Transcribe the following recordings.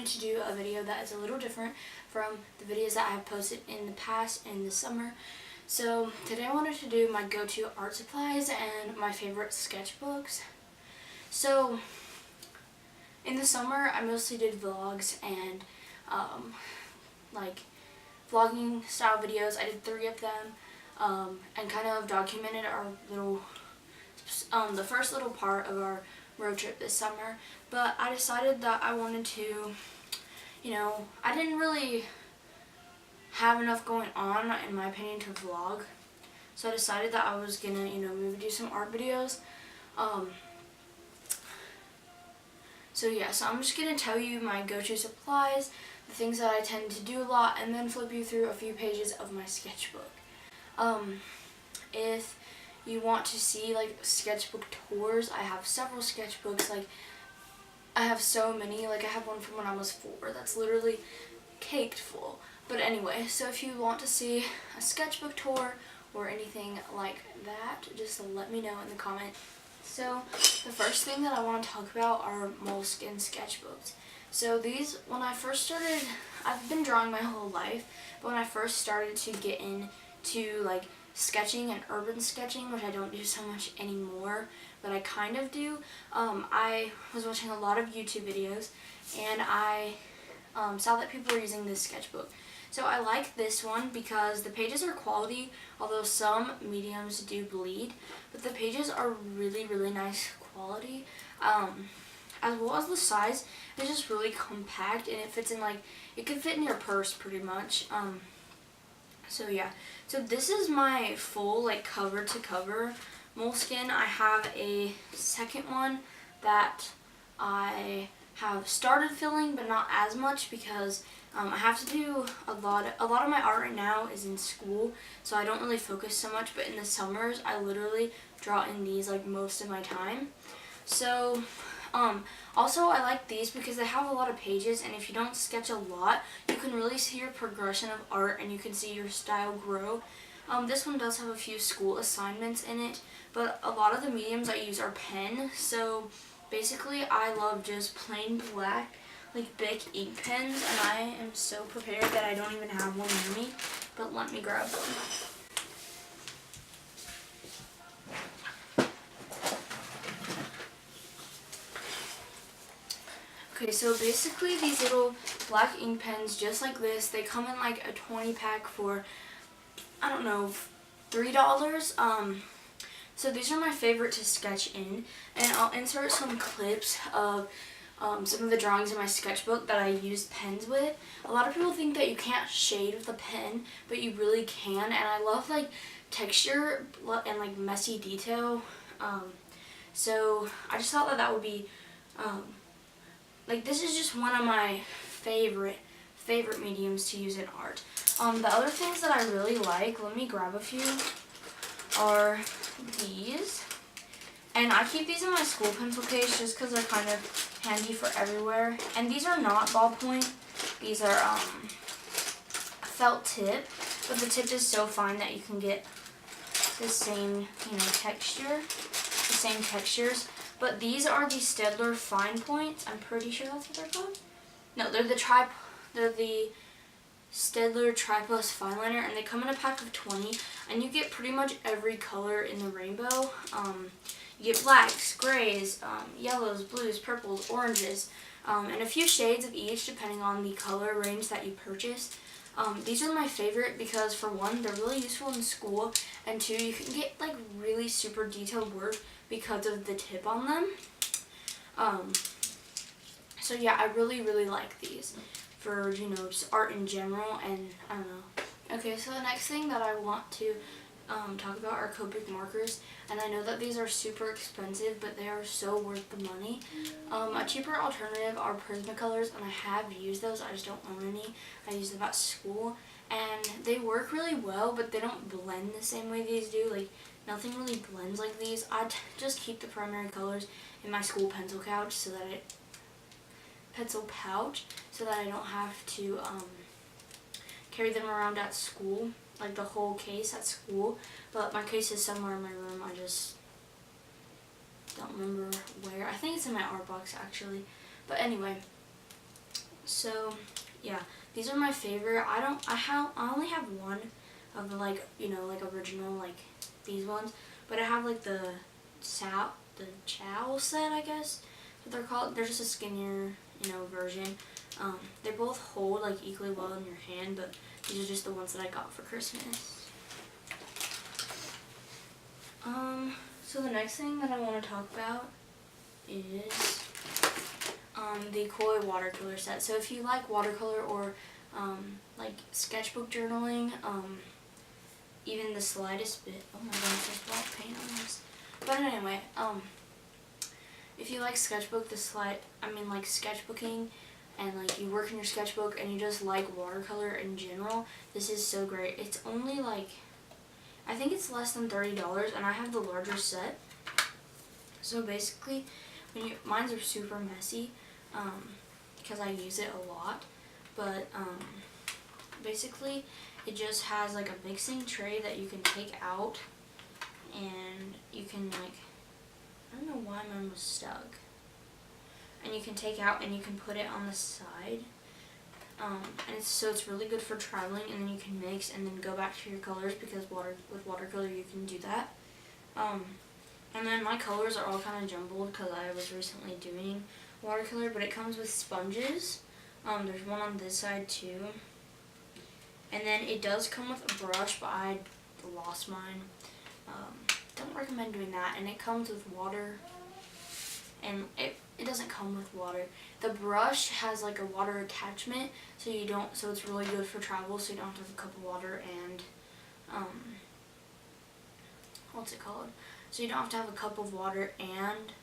to do a video that is a little different from the videos that I have posted in the past in the summer. So today I wanted to do my go-to art supplies and my favorite sketchbooks. So in the summer I mostly did vlogs and like vlogging style videos. I did 3 of them and kind of documented our little the first little part of our road trip this summer. But I decided that I wanted to, I didn't really have enough going on in my opinion to vlog, so I decided that I was gonna maybe do some art videos. So I'm just gonna tell you my go-to supplies, the things that I tend to do a lot, and then flip you through a few pages of my sketchbook. If you want to see like sketchbook tours, I have several sketchbooks. Like I have so many. Like I have one from when I was 4 that's literally caked full. But anyway, so if you want to see a sketchbook tour or anything like that, just let me know in the comments. So the first thing that I want to talk about are Moleskine sketchbooks. So these, when I first started, I've been drawing my whole life, but when I first started to get into like sketching and urban sketching, which I don't do so much anymore, but I kind of do, I was watching a lot of YouTube videos and I saw that people were using this sketchbook. So I like this one because the pages are quality, although some mediums do bleed, but the pages are really, really nice quality. As well as the size, it's just really compact and it fits in it could fit in your purse pretty much. So this is my full cover to cover Moleskine. I have a second one that I have started filling, but not as much because I have to do a lot of my art right now is in school, so I don't really focus so much, but in the summers I literally draw in these most of my time. So also I like these because they have a lot of pages, and if you don't sketch a lot, you can really see your progression of art and you can see your style grow. This one does have a few school assignments in it, but a lot of the mediums I use are pen. So basically I love just plain black Bic ink pens, and I am so prepared that I don't even have one near me, but let me grab one. Okay, so basically these little black ink pens just like this, they come in a 20 pack for, I don't know, $3. So these are my favorite to sketch in, and I'll insert some clips of some of the drawings in my sketchbook that I used pens with. A lot of people think that you can't shade with a pen, but you really can, and I love texture and messy detail. So I just thought that would be this is just one of my favorite mediums to use in art. The other things that I really like, let me grab a few, are these. And I keep these in my school pencil case just because they're kind of handy for everywhere. And these are not ballpoint. These are felt tip, but the tip is so fine that you can get the same texture, the same textures. But these are the Staedtler Fine Points. I'm pretty sure that's what they're called. No, they're the Staedtler Tri-Plus Fine Liner, and they come in a pack of 20, and you get pretty much every color in the rainbow. You get blacks, grays, yellows, blues, purples, oranges, and a few shades of each depending on the color range that you purchase. These are my favorite because, for one, they're really useful in school, and 2, you can get really super detailed work because of the tip on them. So yeah, I really, really like these for, just art in general, and I don't know. Okay, so the next thing that I want to talk about are Copic markers, and I know that these are super expensive, but they are so worth the money. A cheaper alternative are Prismacolors, and I have used those. I just don't own any. I use them at school, and they work really well, but they don't blend the same way these do. Nothing really blends like these. I just keep the primary colors in my school pencil pouch so that I don't have to carry them around at school, the whole case at school. But my case is somewhere in my room. I just don't remember where. I think it's in my art box actually. But anyway, So yeah, these are my favorite. I only have one of the like original like these ones, but I have like the Chow set, I guess what they're called. They're just a skinnier version. They both hold like equally well in your hand, but these are just the ones that I got for Christmas. So the next thing that I want to talk about is the Koi watercolor set. So if you like watercolor or like sketchbook journaling, even the slightest bit, oh my gosh, there's black paint on this. But anyway, if you like like sketchbooking, and like you work in your sketchbook and you just like watercolor in general, this is so great. It's only like, I think it's less than $30, and I have the larger set. So basically, mines are super messy, because I use it a lot, but basically it just has like a mixing tray that you can take out, and you can like, I don't know why mine was stuck, and you can take out and you can put it on the side, and it's really good for traveling, and then you can mix and then go back to your colors, because with watercolor you can do that. And then my colors are all kind of jumbled because I was recently doing watercolor, but it comes with sponges. There's one on this side too. And then it does come with a brush, but I lost mine. Don't recommend doing that. And it comes with water, and it doesn't come with water. The brush has like a water attachment, so it's really good for travel, so you don't have to have a cup of water and what's it called? So you don't have to have a cup of water and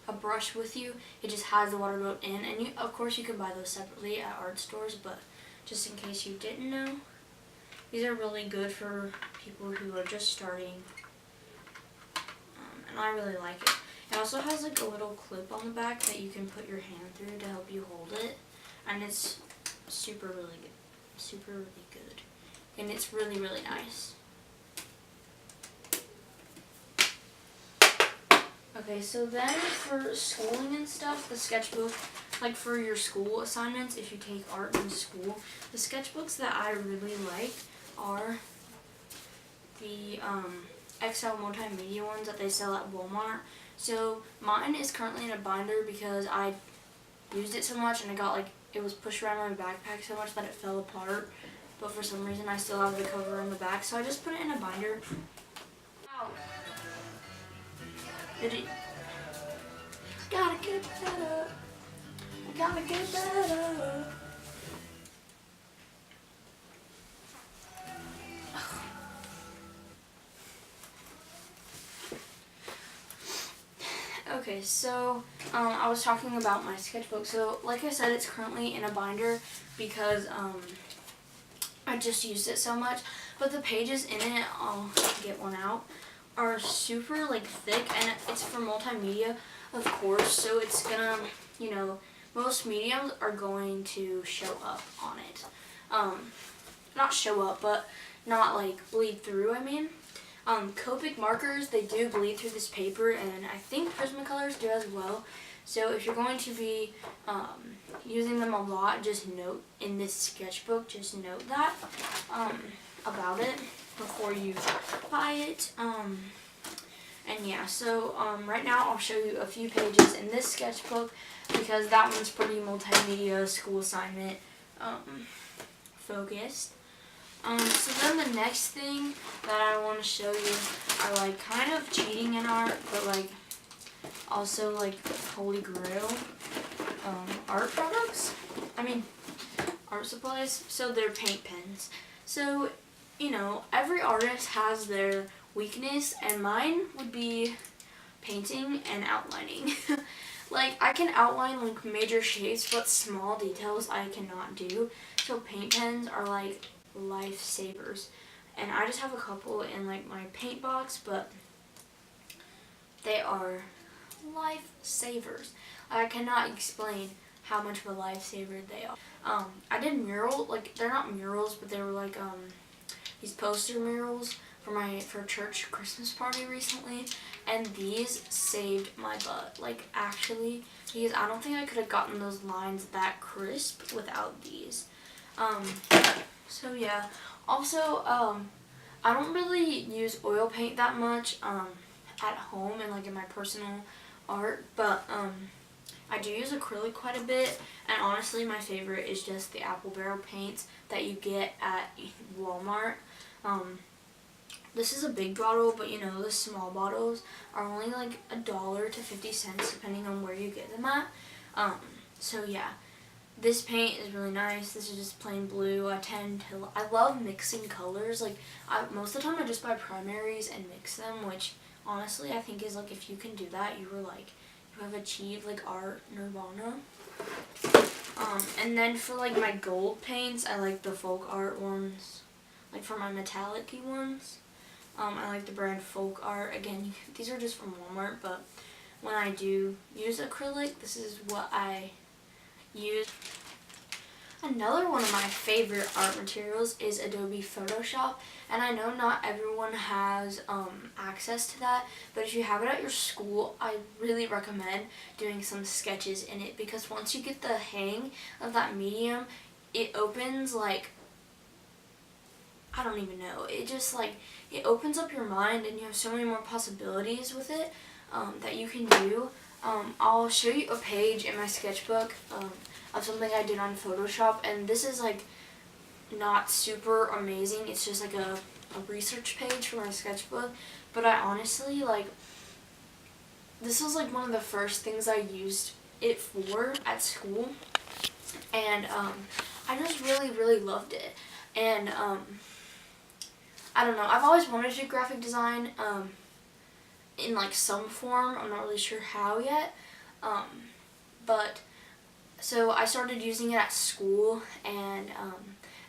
a brush with you. It just has the water built in, and of course you can buy those separately at art stores, but just in case you didn't know, these are really good for people who are just starting, and I really like it. It also has like a little clip on the back that you can put your hand through to help you hold it, and it's really good, and it's really nice. Okay, so then for schooling and stuff, the sketchbook, like for your school assignments, if you take art in school, the sketchbooks that I really like are the XL multimedia ones that they sell at Walmart. So mine is currently in a binder because I used it so much, and it was pushed around my backpack so much that it fell apart. But for some reason I still have the cover on the back, so I just put it in a binder. Ow. Gotta get better. I gotta get better. Okay, so I was talking about my sketchbook. So like I said, it's currently in a binder because I just used it so much. But the pages in it, I'll get one out, are super like thick, and it's for multimedia, of course, so it's gonna, most mediums are going to show up on it. Not show up, but not like bleed through, I mean. Copic markers, they do bleed through this paper, and I think Prismacolors do as well. So if you're going to be using them a lot, just note in this sketchbook, just note that about it before you buy it. And yeah, so right now I'll show you a few pages in this sketchbook because that one's pretty multimedia school assignment focused. So then the next thing that I want to show you are like kind of cheating in art, but like also like holy grail art products. I mean art supplies. So they're paint pens. So every artist has their weakness, and mine would be painting and outlining. Like I can outline like major shapes, but small details I cannot do. So paint pens are like lifesavers, and I just have a couple in like my paint box, but they are lifesavers. I cannot explain how much of a lifesaver they are. I did mural, like they're not murals, but they were like these poster murals for church Christmas party recently, and these saved my butt. Like, actually, because I don't think I could have gotten those lines that crisp without these. So yeah. Also, I don't really use oil paint that much at home and like in my personal art, but I do use acrylic quite a bit, and honestly my favorite is just the apple barrel paints that you get at Walmart. This is a big bottle, but you know, the small bottles are only like $1 to 50 cents depending on where you get them at. So yeah, this paint is really nice. This is just plain blue. I love mixing colors. Like, most of the time I just buy primaries and mix them, which honestly I think is like, if you can do that, you have achieved like art nirvana. And then for like my gold paints, I like the folk art ones. Like for my metallic-y ones, I like the brand Folk Art. Again, these are just from Walmart, but when I do use acrylic, this is what I use. Another one of my favorite art materials is Adobe Photoshop, and I know not everyone has access to that, but if you have it at your school, I really recommend doing some sketches in it, because once you get the hang of that medium, it opens like, I don't even know, it just like, it opens up your mind and you have so many more possibilities with it that you can do. I'll show you a page in my sketchbook of something I did on Photoshop, and this is like not super amazing. It's just like a research page for my sketchbook, but I honestly, like, this was like one of the first things I used it for at school, and I just really loved it. And I don't know, I've always wanted to do graphic design in like some form. I'm not really sure how yet, but so I started using it at school, and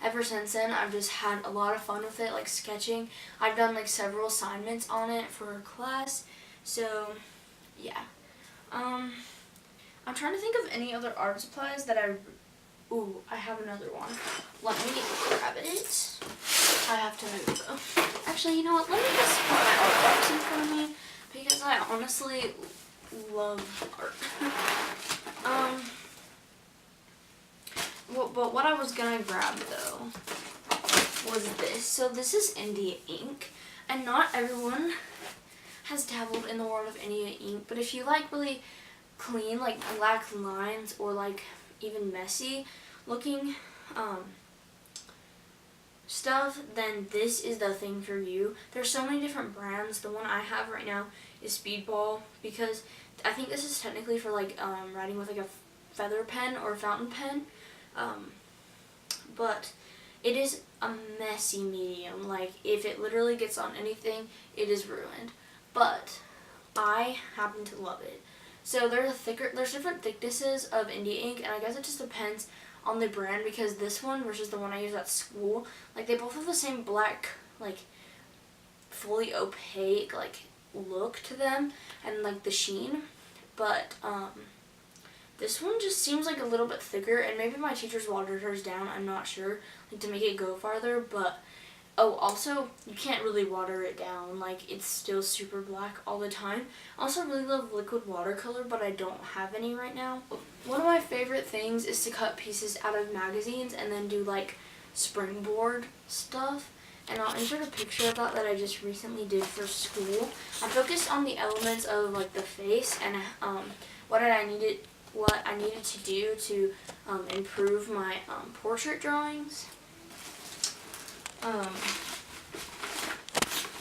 ever since then I've just had a lot of fun with it, like sketching. I've done like several assignments on it for class, so yeah. I'm trying to think of any other art supplies that ooh, I have another one. Let me grab it. I have to move though. Actually, you know what? Let me just put my art box in front of me, because I honestly love art. But what I was gonna grab though was this. So this is India ink, and not everyone has dabbled in the world of India ink, but if you like really clean, like black lines, or like even messy looking stuff, then this is the thing for you. There's so many different brands. The one I have right now is Speedball, because I think this is technically for like writing with like a feather pen or fountain pen, but it is a messy medium. Like, if it literally gets on anything, it is ruined, but I happen to love it. So there's different thicknesses of India ink, and I guess it just depends on the brand, because this one versus the one I use at school, like, they both have the same black, like, fully opaque, like, look to them, and like the sheen, but this one just seems like a little bit thicker, and maybe my teachers watered hers down, I'm not sure, like, to make it go farther. But oh, also, you can't really water it down, like, it's still super black all the time. I also really love liquid watercolor, but I don't have any right now. One of my favorite things is to cut pieces out of magazines and then do like springboard stuff. And I'll insert a picture of that I just recently did for school. I focused on the elements of like the face and what I needed to do to improve my portrait drawings.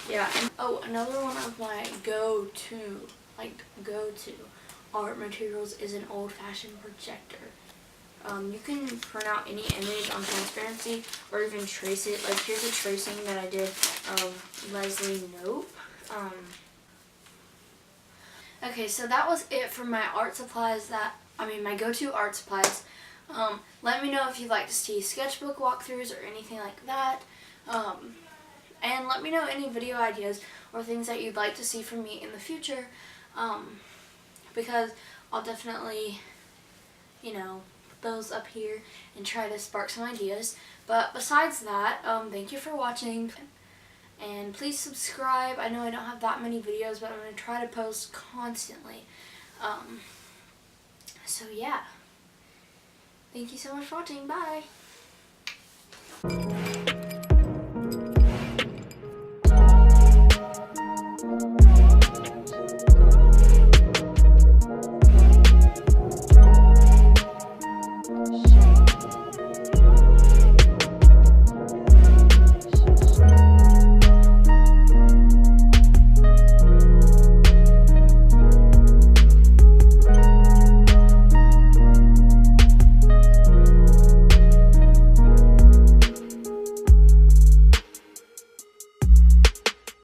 Yeah, and oh, another one of my go-to art materials is an old-fashioned projector. You can print out any image on transparency or even trace it. Like, here's a tracing that I did of Leslie Knope. Okay, so that was it for my art supplies my go-to art supplies. Let me know if you'd like to see sketchbook walkthroughs or anything like that. And let me know any video ideas or things that you'd like to see from me in the future, because I'll definitely, those up here and try to spark some ideas. But besides that, thank you for watching. And please subscribe. I know I don't have that many videos, but I'm going to try to post constantly. So yeah. Thank you so much for watching. Bye.